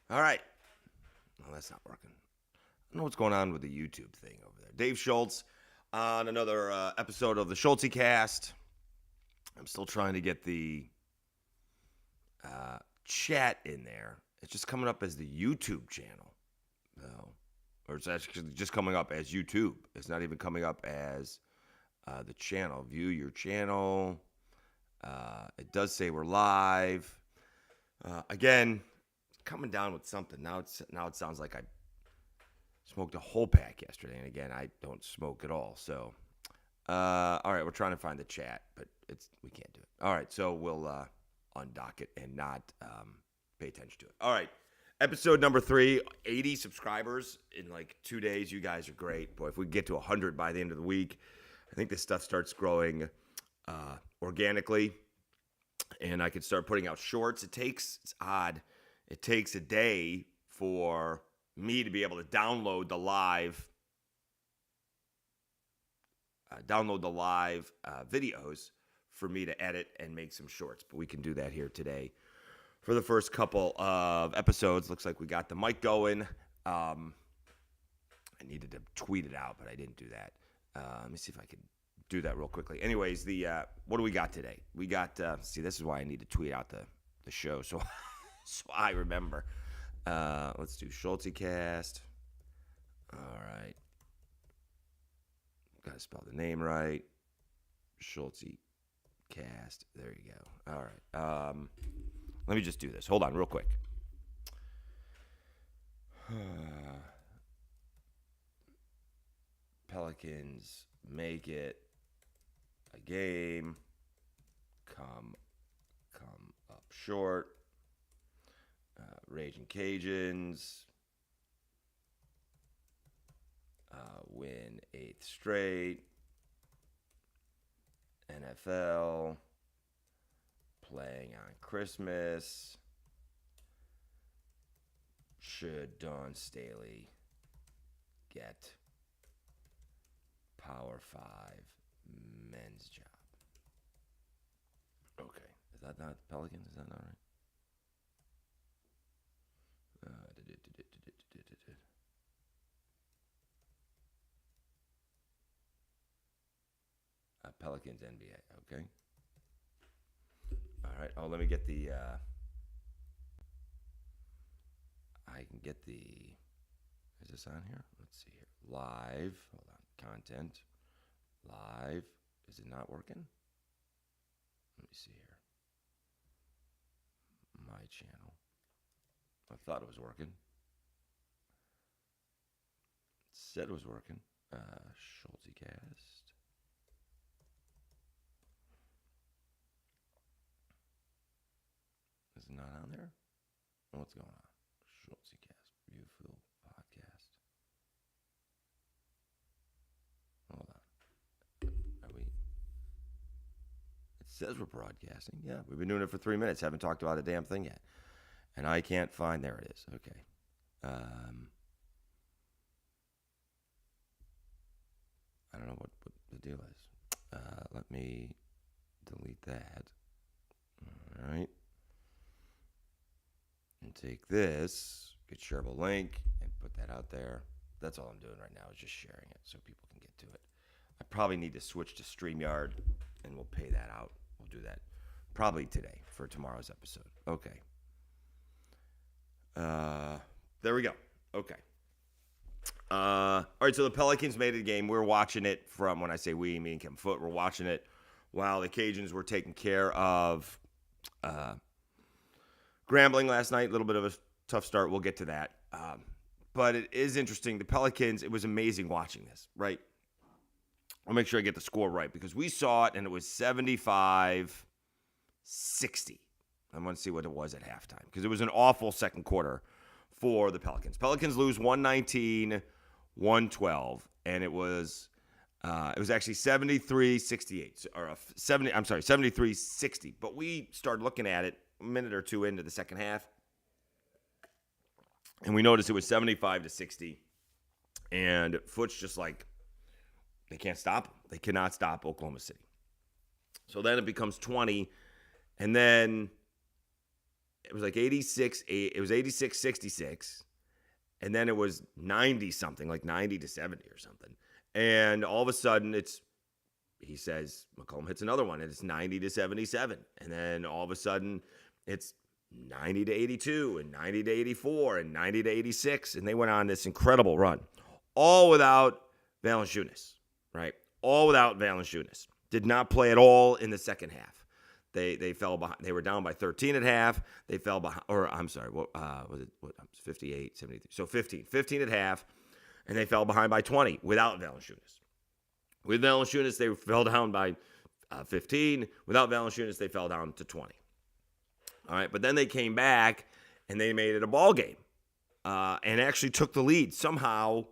All right. No, that's not working. I don't know what's going on with the YouTube thing over there. Dave Schultz on another episode of the Schultzycast. I'm still trying to get the chat in there. It's just coming up as the YouTube channel. No. Or it's actually just coming up as YouTube. It's not even coming up as the channel. View your channel. It does say we're live. Again, coming down with something. Now it sounds like I smoked a whole pack yesterday, and again, I don't smoke at all. So, all right, we're trying to find the chat, but we can't do it. All right, so we'll undock it and not pay attention to it. All right, episode number 3, 80 subscribers in like 2 days. You guys are great. Boy, if we get to 100 by the end of the week, I think this stuff starts growing organically, and I could start putting out shorts. It's odd. It takes a day for me to be able to download the live videos for me to edit and make some shorts. But we can do that here today. For the first couple of episodes, looks like we got the mic going. I needed to tweet it out, but I didn't do that. Let me see if I can do that real quickly. Anyways, what do we got today? We got, this is why I need to tweet out the show, so I remember. Let's do Schultzycast. All right. Got to spell the name right. Schultzycast. There you go. All right. Let me just do this. Hold on real quick. Pelicans make it a game. Come up short. Ragin Cajuns win 8th straight. NFL playing on Christmas. Should Don Staley get Power 5 men's job? Okay. Is that not the Pelicans? Is that not right? Pelicans NBA, okay. All right. Oh, let me get the. I can get the. Is this on here? Let's see here. Live. Hold on. Content. Live. Is it not working? Let me see here. My channel. I thought it was working. It said it was working. Schultzycast. Is it not on there? What's going on? Schultzycast. View full podcast. Hold on. Are we? It says we're broadcasting. Yeah, we've been doing it for 3 minutes. Haven't talked about a damn thing yet. And I can't find. There it is. Okay. I don't know what the deal is. Let me delete that. All right. And take this, get shareable link, and put that out there. That's all I'm doing right now is just sharing it so people can get to it. I probably need to switch to StreamYard, and we'll pay that out. We'll do that probably today for tomorrow's episode. Okay. There we go. Okay. All right, so the Pelicans made it a game. We're watching it from, when I say we, me and Kevin Foote, we're watching it while the Cajuns were taking care of Grambling last night. A little bit of a tough start. We'll get to that. But it is interesting. The Pelicans, it was amazing watching this, right? I'll make sure I get the score right because we saw it, and it was 75-60. I want to see what it was at halftime because it was an awful second quarter for the Pelicans. Pelicans lose 119-112, and it was actually 73-68 or 73-60. But we started looking at it a minute or two into the second half, and we noticed it was 75-60. And Foote's just like, they can't stop them. They cannot stop Oklahoma City. So then it becomes 20, and then it was like 86, it was 86-66, and then it was 90 something, like 90 to 70 or something. And all of a sudden he says McCollum hits another one and it's 90 to 77. And then all of a sudden it's 90 to 82 and 90 to 84 and 90 to 86. And they went on this incredible run, all without Valanciunas, right? All without Valanciunas. Did not play at all in the second half. They fell behind. They were down by 13 at half. They fell behind, or I'm sorry, what was it? 58, 73. So 15 at half, and they fell behind by 20 without Valanciunas. With Valanciunas, they fell down by 15. Without Valanciunas, they fell down to 20. All right, but then they came back and they made it a ball game, and actually took the lead somehow.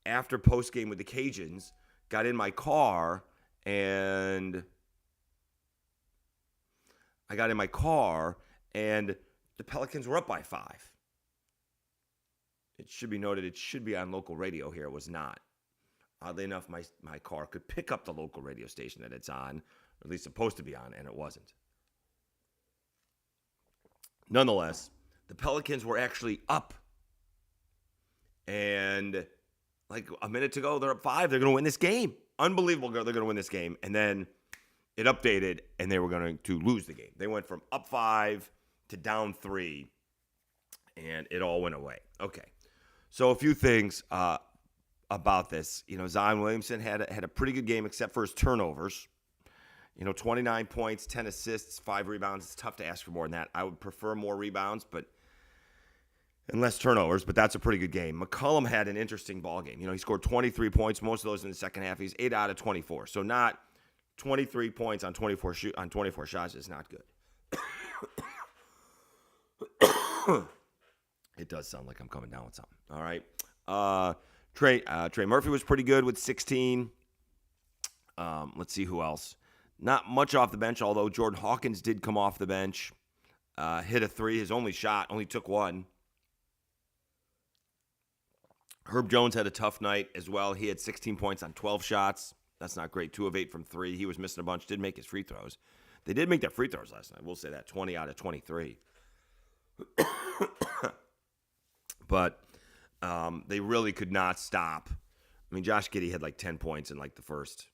After post game with the Cajuns, got in my car and. I got in my car, and the Pelicans were up by 5. It should be noted, it should be on local radio here. It was not. Oddly enough, my car could pick up the local radio station that it's on, or at least supposed to be on, and it wasn't. Nonetheless, the Pelicans were actually up. And like a minute to go, they're up 5. They're going to win this game. Unbelievable. They're going to win this game. And then it updated, and they were going to lose the game. They went from up 5 to down 3, and it all went away. Okay, so a few things about this. Zion Williamson had a pretty good game, except for his turnovers. 29 points, 10 assists, 5 rebounds. It's tough to ask for more than that. I would prefer more rebounds, and less turnovers, but that's a pretty good game. McCollum had an interesting ball game. He scored 23 points, most of those in the second half. He's 8 out of 24, so not 23 points on 24 shots is not good. It does sound like I'm coming down with something. All right. Trey Murphy was pretty good with 16. Let's see who else. Not much off the bench, although Jordan Hawkins did come off the bench. Hit a 3, his only shot, only took 1. Herb Jones had a tough night as well. He had 16 points on 12 shots. That's not great. 2 of 8 from 3. He was missing a bunch. Did make his free throws. They did make their free throws last night. We'll say that. 20 out of 23. But they really could not stop. I mean, Josh Giddey had like 10 points in like the first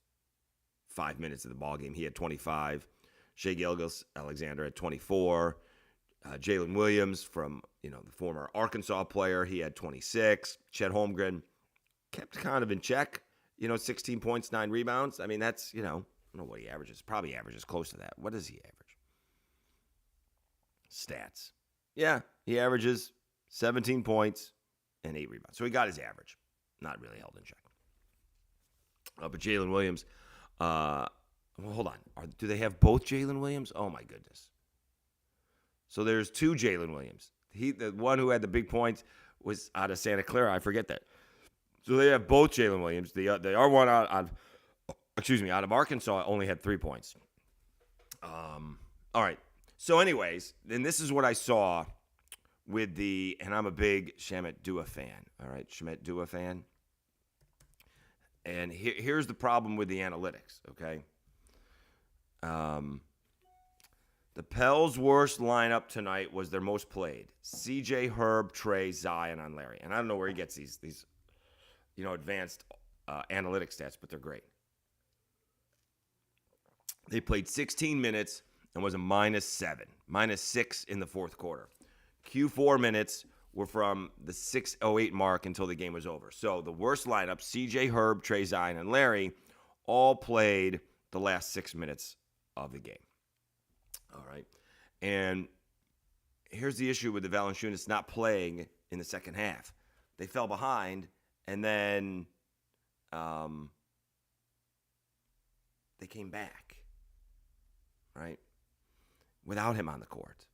5 minutes of the ballgame. He had 25. Shai Gilgeous-Alexander had 24. Jalen Williams from, the former Arkansas player, he had 26. Chet Holmgren kept kind of in check. 16 points, 9 rebounds. I mean, that's, I don't know what he averages. Probably averages close to that. What does he average? Stats. Yeah, he averages 17 points and 8 rebounds. So he got his average. Not really held in check. But Jalen Williams, hold on. Do they have both Jalen Williams? Oh, my goodness. So there's 2 Jalen Williams. The one who had the big points was out of Santa Clara. I forget that. So they have both Jalen Williams. They are one out of Arkansas, only had 3 points. All right. So anyways, and this is what I saw with and I'm a big Shamet Dua fan. All right, Shamet Dua fan. And here's the problem with the analytics, okay? The Pels' worst lineup tonight was their most played. CJ, Herb, Trey, Zion on Larry. And I don't know where he gets these advanced analytic stats, but they're great. They played 16 minutes and was a -7, -6 in the fourth quarter. Q4 minutes were from the 6:08 mark until the game was over. So the worst lineup, CJ, Herb, Trey, Zion, and Larry, all played the last 6 minutes of the game. All right. And here's the issue with the Valanciunas not playing in the second half. They fell behind, and then they came back, right, without him on the court.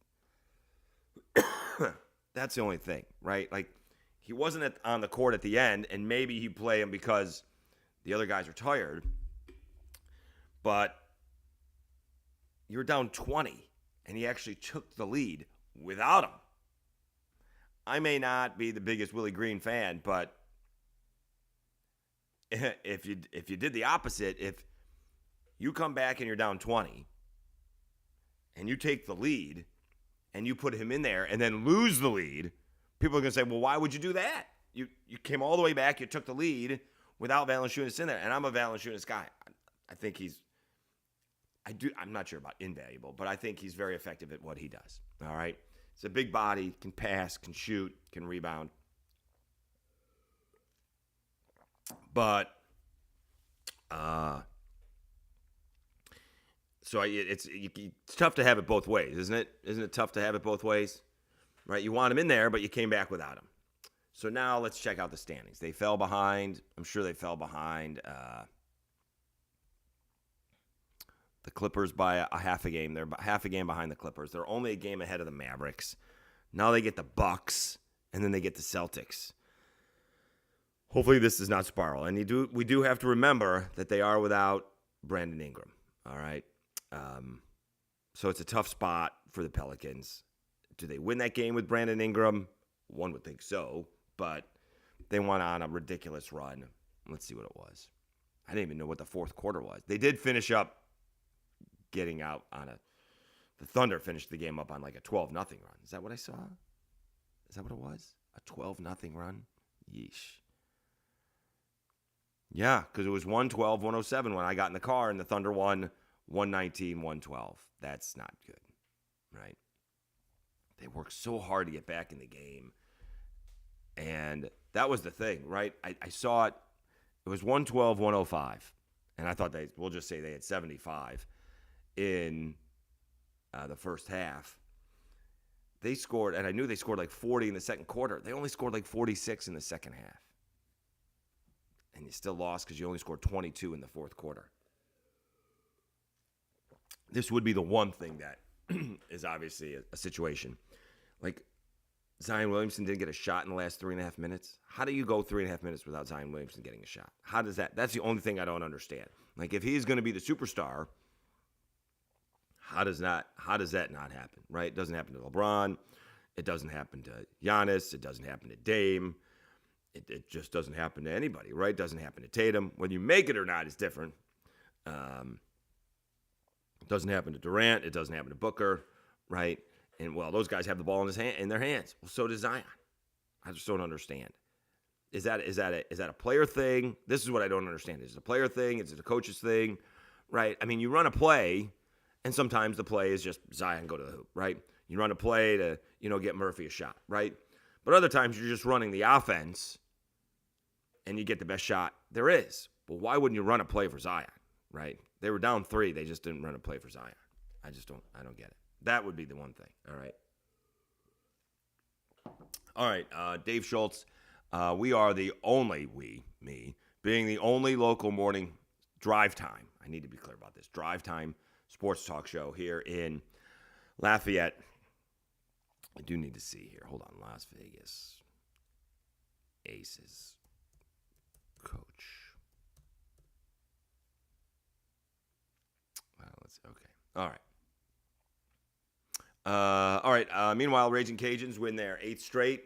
That's the only thing, right? Like, he wasn't on the court at the end, and maybe he play him because the other guys are tired. But you're down 20, and he actually took the lead without him. I may not be the biggest Willie Green fan, but if you did the opposite, if you come back and you're down 20, and you take the lead, and you put him in there and then lose the lead, people are going to say, well, why would you do that? You came all the way back. You took the lead without Valanciunas in there. And I'm a Valanciunas guy. I think I'm not sure about invaluable, but I think he's very effective at what he does. All right. He's a big body, can pass, can shoot, can rebound. But, so it's tough to have it both ways, isn't it? Isn't it tough to have it both ways? Right? You want him in there, but you came back without him. So now let's check out the standings. They fell behind. I'm sure they fell behind the Clippers by a half a game. They're half a game behind the Clippers. They're only a game ahead of the Mavericks. Now they get the Bucks, and then they get the Celtics. Hopefully this does not spiral. And we do have to remember that they are without Brandon Ingram. All right? So it's a tough spot for the Pelicans. Do they win that game with Brandon Ingram? One would think so, but they went on a ridiculous run. Let's see what it was. I didn't even know what the fourth quarter was. They did finish up getting out on the Thunder finished the game up on like a 12-0 run. Is that what I saw? Is that what it was? A 12-0 run? Yeesh. Yeah, because it was 112-107 when I got in the car, and the Thunder won 119-112. That's not good, right? They worked so hard to get back in the game, and that was the thing, right? I saw it. It was 112-105, and I thought we'll just say they had 75 in the first half. They scored, and I knew they scored like 40 in the second quarter. They only scored like 46 in the second half. And you still lost because you only scored 22 in the fourth quarter. This would be the one thing that is obviously a situation. Like, Zion Williamson didn't get a shot in the last 3.5 minutes. How do you go 3.5 minutes without Zion Williamson getting a shot? How does that? That's the only thing I don't understand. Like, if he's going to be the superstar, how does that not happen, right? It doesn't happen to LeBron. It doesn't happen to Giannis. It doesn't happen to Dame. It just doesn't happen to anybody, right? It doesn't happen to Tatum. Whether you make it or not is different. It doesn't happen to Durant. It doesn't happen to Booker, right? And, well, those guys have the ball in their hands. Well, so does Zion. I just don't understand. Is that a player thing? This is what I don't understand. Is it a player thing? Is it a coach's thing? Right? I mean, you run a play, and sometimes the play is just Zion go to the hoop, right? You run a play to, get Murphy a shot, right? But other times you're just running the offense, and you get the best shot there is. But why wouldn't you run a play for Zion, right? They were down 3. They just didn't run a play for Zion. I don't get it. That would be the one thing, all right? All right, Dave Schultz. We are the only, being the only local morning drive time. I need to be clear about this. Drive time sports talk show here in Lafayette. I do need to see here. Hold on. Las Vegas Aces coach. Let's see. Okay. All right. Meanwhile, Ragin Cajuns win their 8th straight.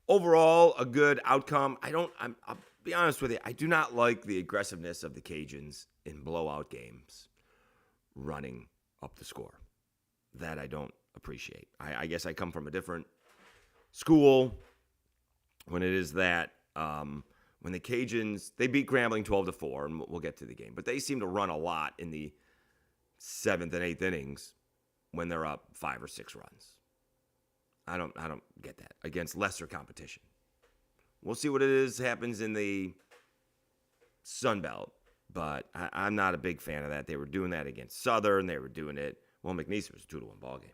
Overall, a good outcome. I'll be honest with you. I do not like the aggressiveness of the Cajuns in blowout games, running up the score. That I don't appreciate. I guess I come from a different school when it is that. When the Cajuns, they beat Grambling 12-4, and we'll get to the game. But they seem to run a lot in the 7th and 8th innings when they're up 5 or 6 runs. I don't get that against lesser competition. We'll see what happens in the Sun Belt, but I'm not a big fan of that. They were doing that against Southern. They were doing it. Well, McNeese was a 2-1 ball game.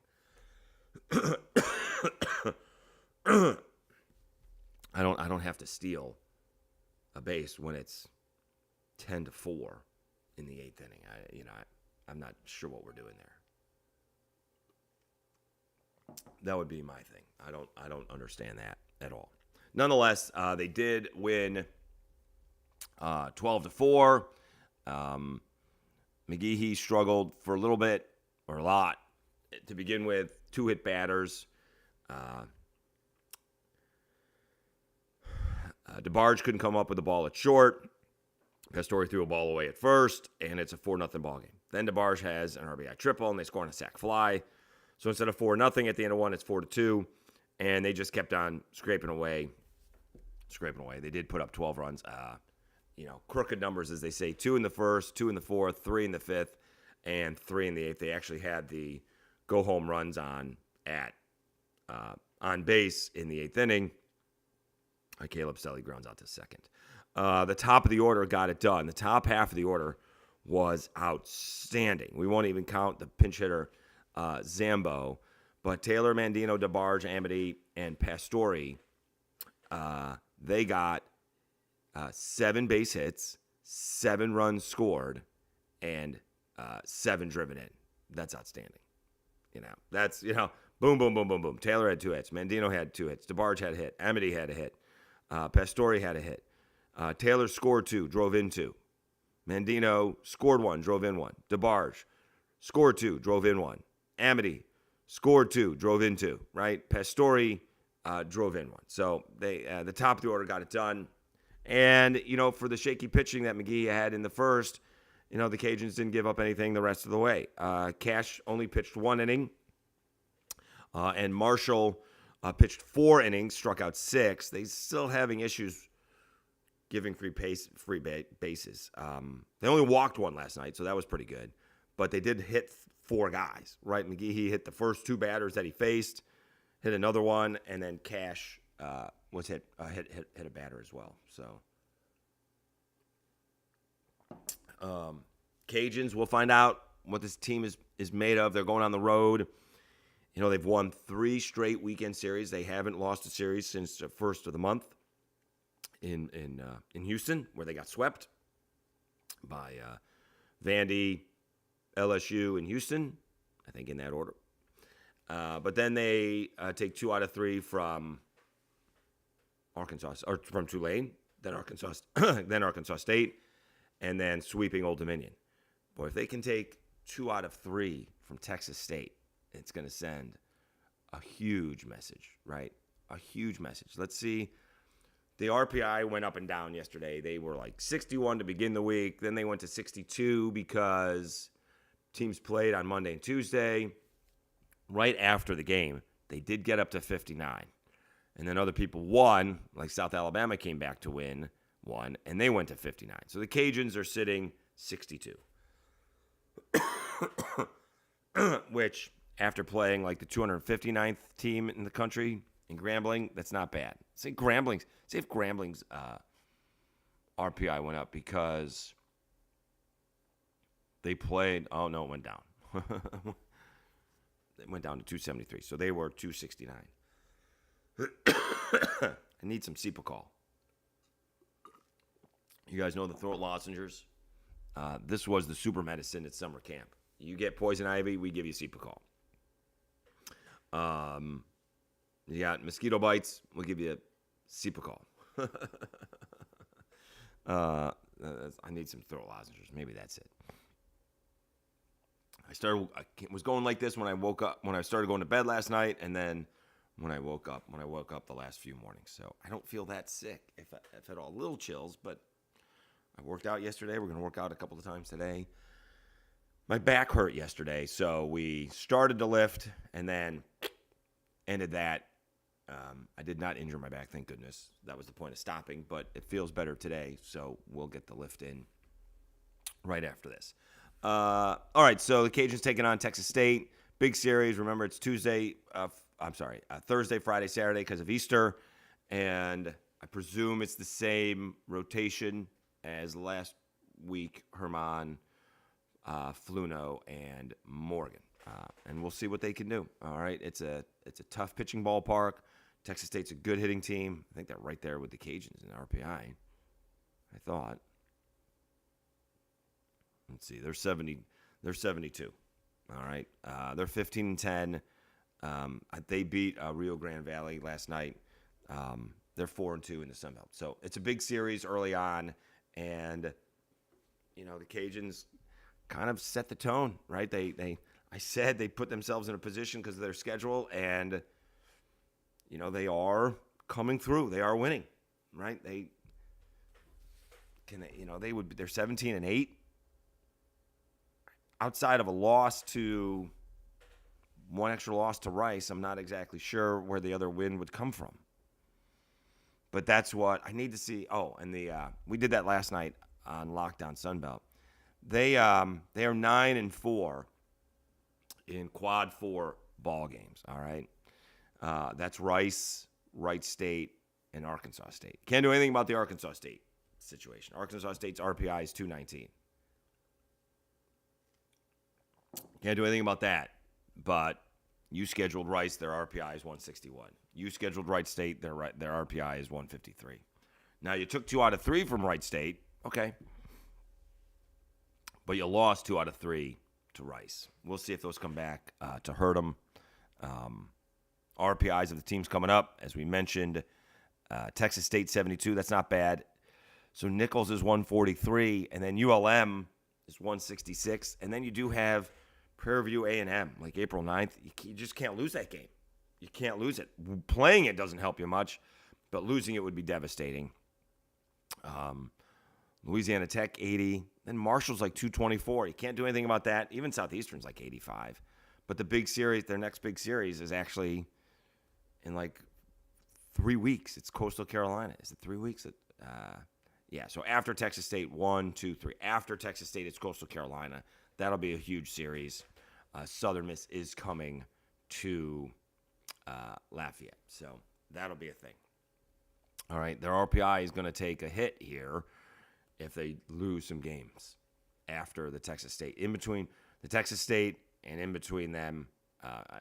I don't have to steal a base when it's 10-4 in the 8th inning. I'm not sure what we're doing there. That would be my thing. I don't understand that at all. Nonetheless, they did win 12-4. McGehee struggled for a little bit, or a lot, to begin with. 2-hit batters. DeBarge couldn't come up with the ball at short. Pastore threw a ball away at first, and it's a 4-0 ball game. Then DeBarge has an RBI triple, and they score on a sac fly. So instead of 4-0 at the end of one, it's 4-2. And they just kept on scraping away. They did put up 12 runs. Crooked numbers, as they say. 2 in the first, 2 in the fourth, 3 in the fifth, and 3 in the eighth. They actually had the go-home runs on base in the eighth inning. Caleb Staley grounds out to second. The top of the order got it done. The top half of the order was outstanding. We won't even count the pinch hitter, Zambo. But Taylor, Mandino, DeBarge, Amity, and Pastore, they got 7 base hits, 7 runs scored, and 7 driven in. That's outstanding. That's, boom, boom, boom, boom, boom. Taylor had 2 hits. Mandino had 2 hits. DeBarge had a hit. Amity had a hit. Pastore had a hit. Taylor scored 2, drove in 2. Mandino scored 1, drove in 1. DeBarge scored 2, drove in 1. Amity scored 2, drove in 2, right? Pastore drove in 1. So they the top of the order got it done. And, for the shaky pitching that McGee had in the first, the Cajuns didn't give up anything the rest of the way. Cash only pitched 1 inning. And Marshall pitched 4 innings, struck out 6. They still having issues giving free bases. They only walked 1 last night, so that was pretty good. But they did hit 4 guys, right? McGee hit the first 2 batters that he faced, hit another one, and then Cash was hit a batter as well. So Cajuns, we'll find out what this team is made of. They're going on the road. They've won 3 straight weekend series. They haven't lost a series since the first of the month in Houston, where they got swept by Vandy, LSU, and Houston, I think in that order. But then they take 2 out of 3 from Arkansas, or from Tulane, then Arkansas State, and then sweeping Old Dominion. Boy, if they can take 2 out of 3 from Texas State, it's going to send a huge message, right? A huge message. Let's see. The RPI went up and down yesterday. They were like 61 to begin the week. Then they went to 62 because teams played on Monday and Tuesday. Right after the game, they did get up to 59. And then other people won, like South Alabama came back to win, won, and they went to 59. So the Cajuns are sitting 62. Which, after playing like the 259th team in the country in Grambling, that's not bad. See if Grambling's RPI went up because they played. Oh no, it went down. It went down to 273. So they were 269. I need some Cepacol. You guys know the throat lozenges. This was the super medicine at summer camp. You get poison ivy, we give you Cepacol. You got mosquito bites, we'll give you Cepacol. I need some throat lozenges. Maybe that's it. I was going like this when I woke up, when I started going to bed last night, and then when I woke up the last few mornings. So I don't feel that sick, if at all. A little chills, but I worked out yesterday. We're going to work out a couple of times today. My back hurt yesterday, so we started to lift and then ended that. I did not injure my back, thank goodness. That was the point of stopping, but it feels better today, so we'll get the lift in right after this. All right, so the Cajuns taking on Texas State. Big series. Remember, it's Thursday, Friday, Saturday because of Easter, and I presume it's the same rotation as last week, Herman, Fluno, and Morgan. And we'll see what they can do. All right, it's a tough pitching ballpark. Texas State's a good hitting team. I think they're right there with the Cajuns in RPI. I thought. Let's see, they're 72. All right, they're 15-10. They beat Rio Grande Valley last night. They're 4-2 in the Sun Belt. So it's a big series early on, and the Cajuns kind of set the tone, right? I said they put themselves in a position because of their schedule, and they are coming through. They are winning, right? They're 17-8. outside of one extra loss to Rice, I'm not exactly sure where the other win would come from. But that's what I need to see. Oh, and we did that last night on Lockdown Sunbelt. They are 9-4 in quad 4 ball games. All right, that's Rice, Wright State, and Arkansas State. Can't do anything about the Arkansas State situation. Arkansas State's RPI is 219. Can't do anything about that. But you scheduled Rice, their RPI is 161. You scheduled Wright State, their RPI is 153. Now, you took 2 out of 3 from Wright State. Okay. But you lost 2 out of 3 to Rice. We'll see if those come back to hurt them. RPIs of the teams coming up, as we mentioned, Texas State 72. That's not bad. So Nichols is 143, and then ULM is 166. And then you do have Prairie View A&M, like April 9th. You just can't lose that game. You can't lose it. Playing it doesn't help you much, but losing it would be devastating. Louisiana Tech, 80. Then Marshall's like 224. You can't do anything about that. Even Southeastern's like 85. But the big series, their next big series is actually in like 3 weeks. It's Coastal Carolina. Is it 3 weeks? Yeah, so after Texas State, 1, 2, 3. After Texas State, it's Coastal Carolina. That'll be a huge series. Southern Miss is coming to Lafayette. So that'll be a thing. All right, their RPI is going to take a hit here if they lose some games after the Texas State. In between the Texas State and in between them,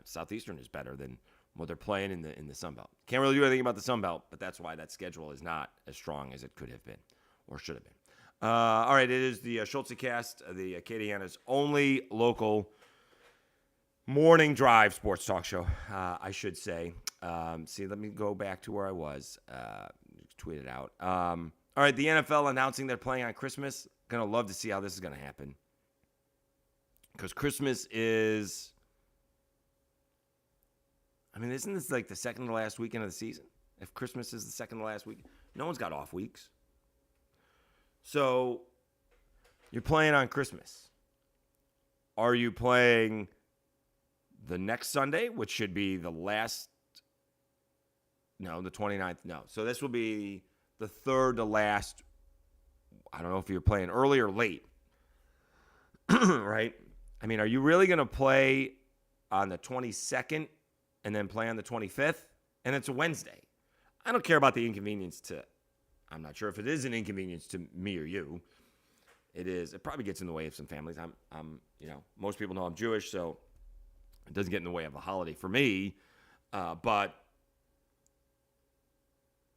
Southeastern is better than what they're playing in the Sun Belt. Can't really do anything about the Sun Belt, but that's why that schedule is not as strong as it could have been or should have been. All right, it is the Schultzycast, the Acadiana's only local morning drive sports talk show, I should say. Let me go back to where I was. Tweet it out. All right, the NFL announcing they're playing on Christmas. Going to love to see how this is going to happen. Because Christmas is, isn't this like the second to last weekend of the season? If Christmas is the second to last week, no one's got off weeks. So you're playing on Christmas. Are you playing the next Sunday, which should be the 29th? No. So this will be the third to last. I don't know if you're playing early or late. Right? Are you really going to play on the 22nd and then play on the 25th? And it's a Wednesday. I don't care about the inconvenience I'm not sure if it is an inconvenience to me or you. It is. It probably gets in the way of some families. Most people know I'm Jewish, so it doesn't get in the way of a holiday for me. But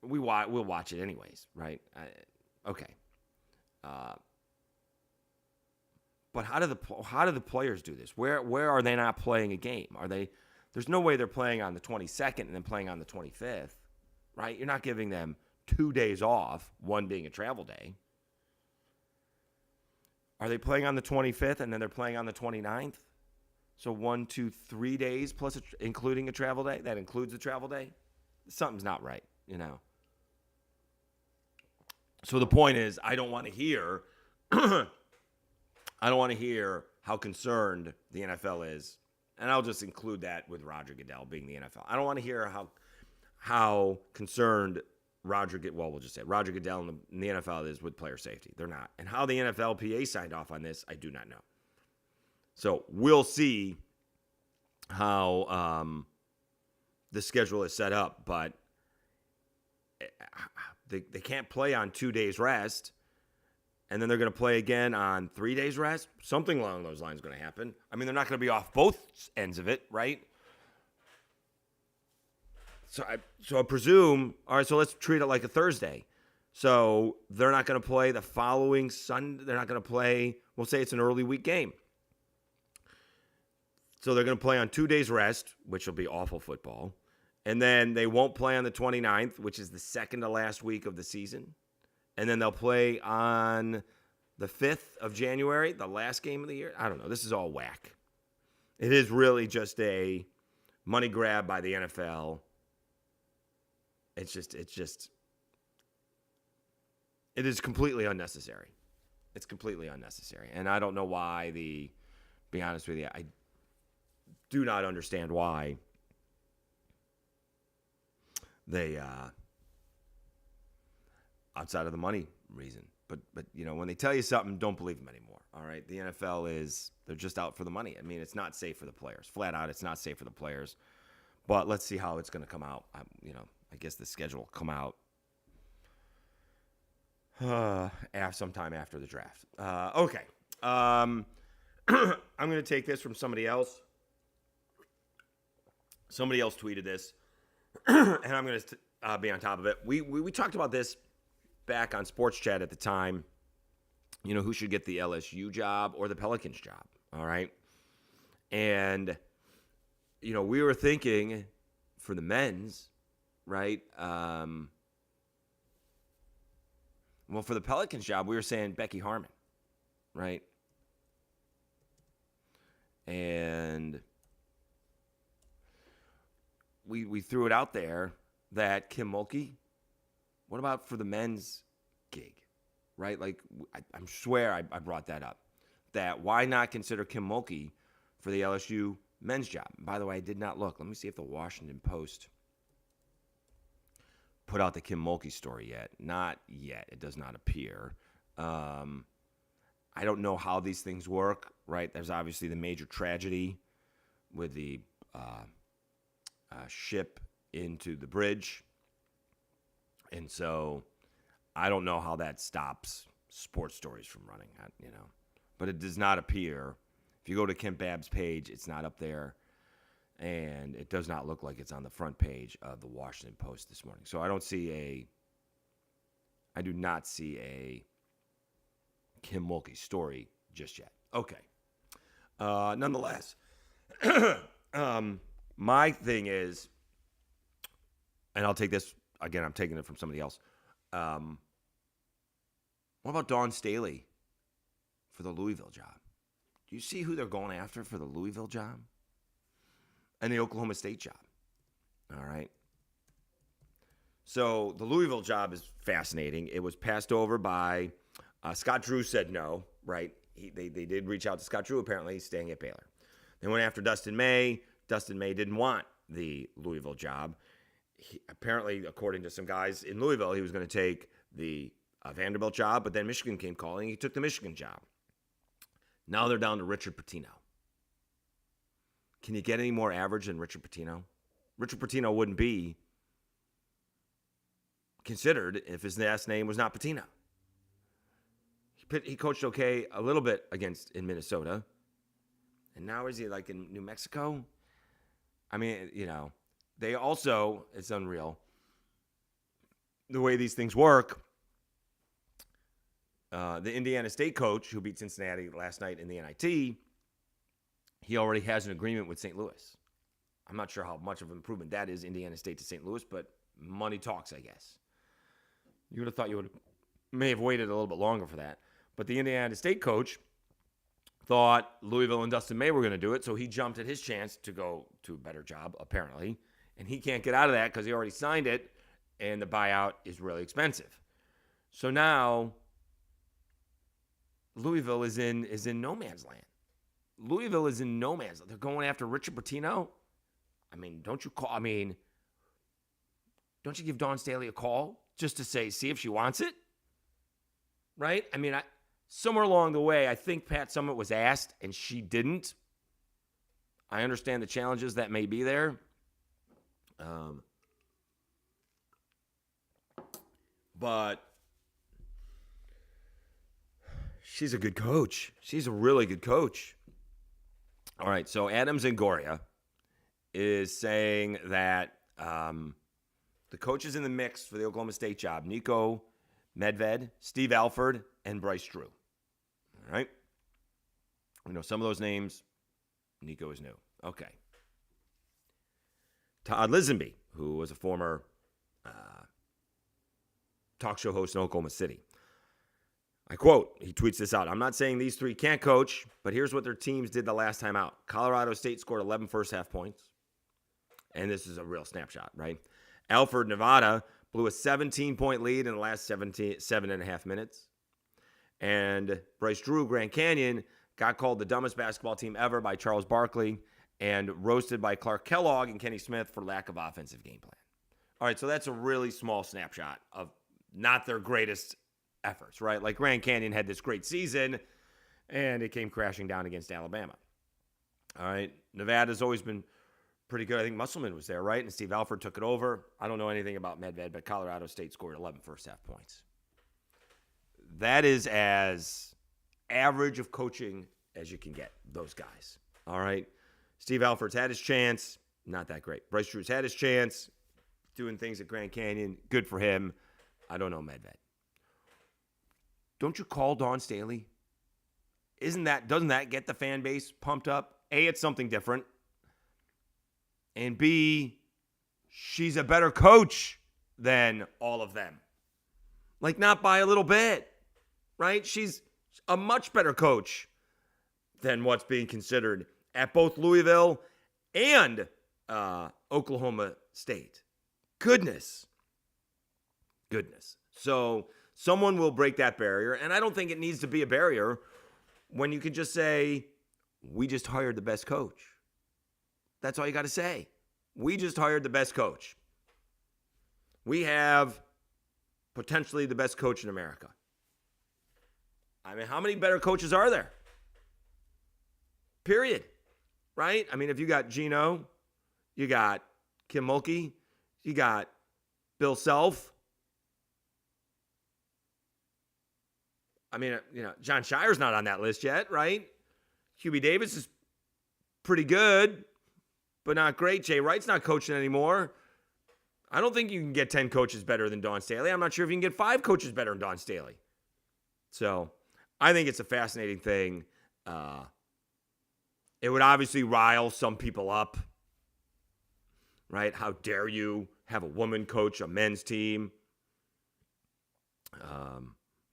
we'll watch it anyways, right? Okay. But how do the players do this? Where are they not playing a game? There's no way they're playing on the 22nd and then playing on the 25th, right? You're not giving them 2 days off, one being a travel day. Are they playing on the 25th and then they're playing on the 29th? So 1, 2, 3 days plus including a travel day? That includes a travel day? Something's not right, So the point is, I don't want to hear how concerned the NFL is, and I'll just include that with Roger Goodell being the NFL. I don't want to hear how concerned Roger Goodell and the NFL is with player safety. They're not. And how the NFLPA signed off on this, I do not know. So we'll see how the schedule is set up, but they can't play on 2 days rest, and then they're going to play again on 3 days rest. Something along those lines is going to happen. They're not going to be off both ends of it, right? So I presume, all right, so let's treat it like a Thursday. So they're not going to play the following Sunday. They're not going to play, we'll say it's an early week game. So they're going to play on 2 days rest, which will be awful football. And then they won't play on the 29th, which is the second to last week of the season. And then they'll play on the 5th of January, the last game of the year. I don't know. This is all whack. It is really just a money grab by the NFL. It is completely unnecessary. It's completely unnecessary. And I don't know why the be honest with you, I do not understand why they, outside of the money reason. But when they tell you something, don't believe them anymore. All right, the NFL they're just out for the money. I mean, it's not safe for the players. Flat out, it's not safe for the players. But let's see how it's going to come out. I guess the schedule will come out sometime after the draft. Okay. I'm going to take this from somebody else. Somebody else tweeted this, and I'm going to be on top of it. We talked about this back on Sports Chat at the time. Who should get the LSU job or the Pelicans job, all right? And, we were thinking for the men's, right? Well, for the Pelicans job, we were saying Becky Harmon, right? And we threw it out there that Kim Mulkey, what about for the men's gig, right? Like, I swear I brought that up. That why not consider Kim Mulkey for the LSU men's job? By the way, I did not look. Let me see if the Washington Post put out the Kim Mulkey story yet. Not yet. It does not appear. I don't know how these things work, right? There's obviously the major tragedy with the ship into the bridge. And so I don't know how that stops sports stories from running, But it does not appear. If you go to Kim Babb's page, it's not up there. And it does not look like it's on the front page of the Washington Post this morning. So I do not see a Kim Mulkey story just yet. Okay. Nonetheless, my thing is, and I'll take this, again, I'm taking it from somebody else. What about Dawn Staley for the Louisville job? Do you see who they're going after for the Louisville job? And the Oklahoma State job. All right. So the Louisville job is fascinating. It was passed over by Scott Drew said no, right? They did reach out to Scott Drew. Apparently, he's staying at Baylor. They went after Dustin May. Dustin May didn't want the Louisville job. Apparently, according to some guys in Louisville, he was going to take the Vanderbilt job, but then Michigan came calling. He took the Michigan job. Now they're down to Richard Pitino. Can you get any more average than Richard Pitino? Richard Pitino wouldn't be considered if his last name was not Pitino. He coached okay a little bit in Minnesota. And now is he like in New Mexico? I mean, they also, it's unreal. The way these things work, the Indiana State coach who beat Cincinnati last night in the NIT, he already has an agreement with St. Louis. I'm not sure how much of an improvement that is, Indiana State to St. Louis, but money talks, I guess. You would have thought may have waited a little bit longer for that. But the Indiana State coach thought Louisville and Dustin May were going to do it, so he jumped at his chance to go to a better job, apparently. And he can't get out of that because he already signed it, and the buyout is really expensive. So now Louisville is in no man's land. Louisville is in no man's land. They're going after Richard Pitino. I mean, don't you give Dawn Staley a call just to see if she wants it? Right? I mean, somewhere along the way, I think Pat Summitt was asked, and she didn't. I understand the challenges that may be there. But she's a good coach. She's a really good coach. All right, so Adam Zangoria is saying that the coaches in the mix for the Oklahoma State job, Nico Medved, Steve Alford, and Bryce Drew. All right? Some of those names, Nico is new. Okay. Todd Lisenby, who was a former talk show host in Oklahoma City. I quote, he tweets this out, "I'm not saying these three can't coach, but here's what their teams did the last time out. Colorado State scored 11 first-half points." And this is a real snapshot, right? Alford, Nevada, blew a 17-point lead in the last 7.5 minutes. And Bryce Drew, Grand Canyon, got called the dumbest basketball team ever by Charles Barkley, and roasted by Clark Kellogg and Kenny Smith for lack of offensive game plan. All right, so that's a really small snapshot of not their greatest efforts, right? Like Grand Canyon had this great season, and it came crashing down against Alabama. All right, Nevada's always been pretty good. I think Musselman was there, right? And Steve Alford took it over. I don't know anything about Medved, but Colorado State scored 11 first-half points. That is as average of coaching as you can get, those guys. All right? Steve Alford's had his chance. Not that great. Bryce Drew's had his chance. Doing things at Grand Canyon. Good for him. I don't know Medved. Don't you call Dawn Staley? Doesn't that get the fan base pumped up? A, it's something different. And B, she's a better coach than all of them. Like, not by a little bit, right? She's a much better coach than what's being considered at both Louisville and Oklahoma State. Goodness. So someone will break that barrier, and I don't think it needs to be a barrier when you can just say, we just hired the best coach. That's all you got to say. We just hired the best coach. We have potentially the best coach in America. I mean, how many better coaches are there? Period. Right? I mean, if you got Gino, you got Kim Mulkey, you got Bill Self. I mean, John Shire's not on that list yet, right? QB Davis is pretty good, but not great. Jay Wright's not coaching anymore. I don't think you can get 10 coaches better than Dawn Staley. I'm not sure if you can get 5 coaches better than Dawn Staley. So I think it's a fascinating thing. It would obviously rile some people up, right? How dare you have a woman coach a men's team?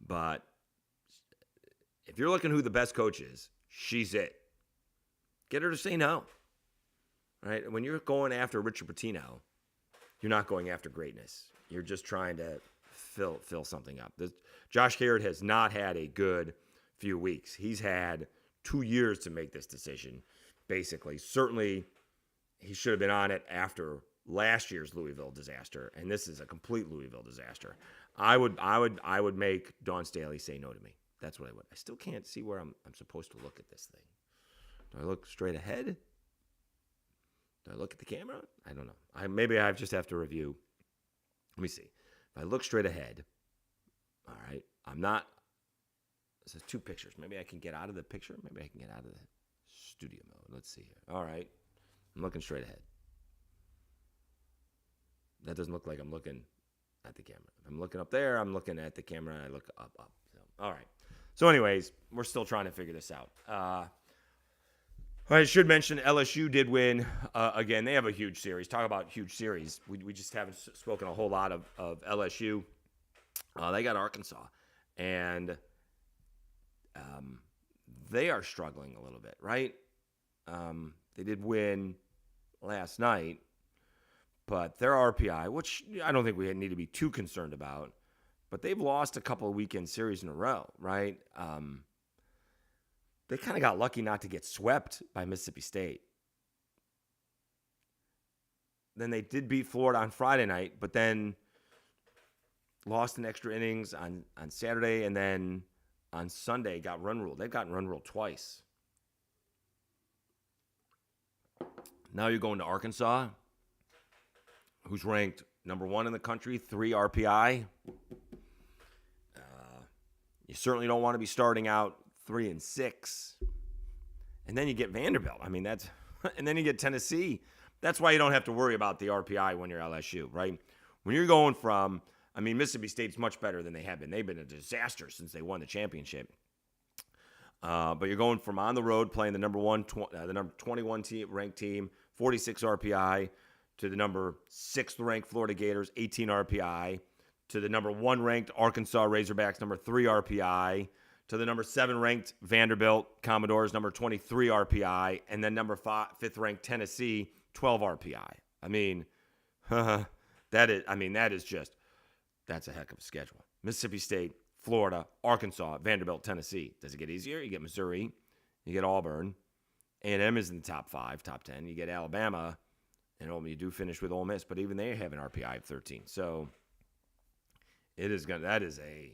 But if you're looking who the best coach is, she's it. Get her to say no, right? When you're going after Richard Pitino, you're not going after greatness. You're just trying to fill something up. Josh Garrett has not had a good few weeks. He's had 2 years to make this decision, basically. Certainly, he should have been on it after last year's Louisville disaster, and this is a complete Louisville disaster. I would make Dawn Staley say no to me. That's what I would. I still can't see where I'm supposed to look at this thing. Do I look straight ahead? Do I look at the camera? I don't know. Maybe I just have to review. Let me see. If I look straight ahead, all right, I'm not. This is 2 pictures. Maybe I can get out of the picture. Maybe I can get out of the studio mode. Let's see here. All right. I'm looking straight ahead. That doesn't look like I'm looking at the camera. If I'm looking up there, I'm looking at the camera, and I look up. So, all right. So anyways, we're still trying to figure this out. I should mention LSU did win again. They have a huge series. Talk about huge series. We just haven't spoken a whole lot of LSU. They got Arkansas, and they are struggling a little bit, right? They did win last night, but their RPI, which I don't think we need to be too concerned about, but they've lost a couple of weekend series in a row, right? They kind of got lucky not to get swept by Mississippi State. Then they did beat Florida on Friday night, but then lost in extra innings on Saturday, and then on Sunday got run ruled. They've gotten run ruled twice. Now you're going to Arkansas, who's ranked number 1 in the country, 3 RPI. You certainly don't want to be starting out 3-6. And then you get Vanderbilt. I mean, and then you get Tennessee. That's why you don't have to worry about the RPI when you're LSU, right? When you're going from, Mississippi State's much better than they have been. They've been a disaster since they won the championship. But you're going from on the road playing the number 21 ranked team, 46 RPI, to the number 6th ranked Florida Gators, 18 RPI, to the number 1 ranked Arkansas Razorbacks, number 3 RPI, to the number 7 ranked Vanderbilt Commodores, number 23 RPI, and then number 5th ranked Tennessee, 12 RPI. That's a heck of a schedule. Mississippi State, Florida, Arkansas, Vanderbilt, Tennessee. Does it get easier? You get Missouri, You get Auburn. A&M is in the top 5, top 10. You get Alabama, and you do finish with Ole Miss, but even they have an RPI of 13. So that is a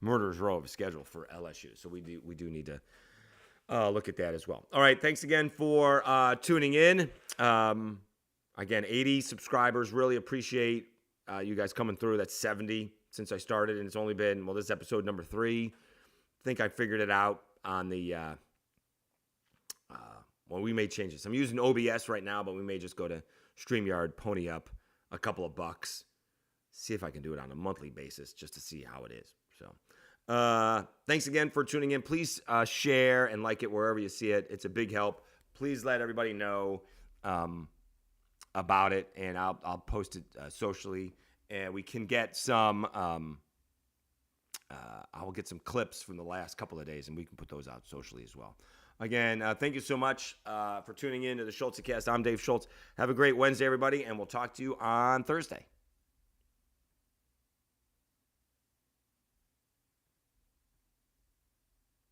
murderer's row of a schedule for LSU. So we do need to look at that as well. All right, thanks again for tuning in. Again, 80 subscribers. Really appreciate you guys coming through. That's 70 since I started, and it's only been, this is episode number 3. I think I figured it out on the we made changes. I'm using OBS right now, but we may just go to StreamYard, pony up a couple of bucks, see if I can do it on a monthly basis just to see how it is. So thanks again for tuning in. Please share and like it wherever you see it. It's a big help. Please let everybody know about it, and I'll post it socially, and we can get some I will get some clips from the last couple of days, and we can put those out socially as well. Again, thank you so much for tuning in to the Schultzycast. I'm Dave Schultz. Have a great Wednesday, everybody, and we'll talk to you on Thursday.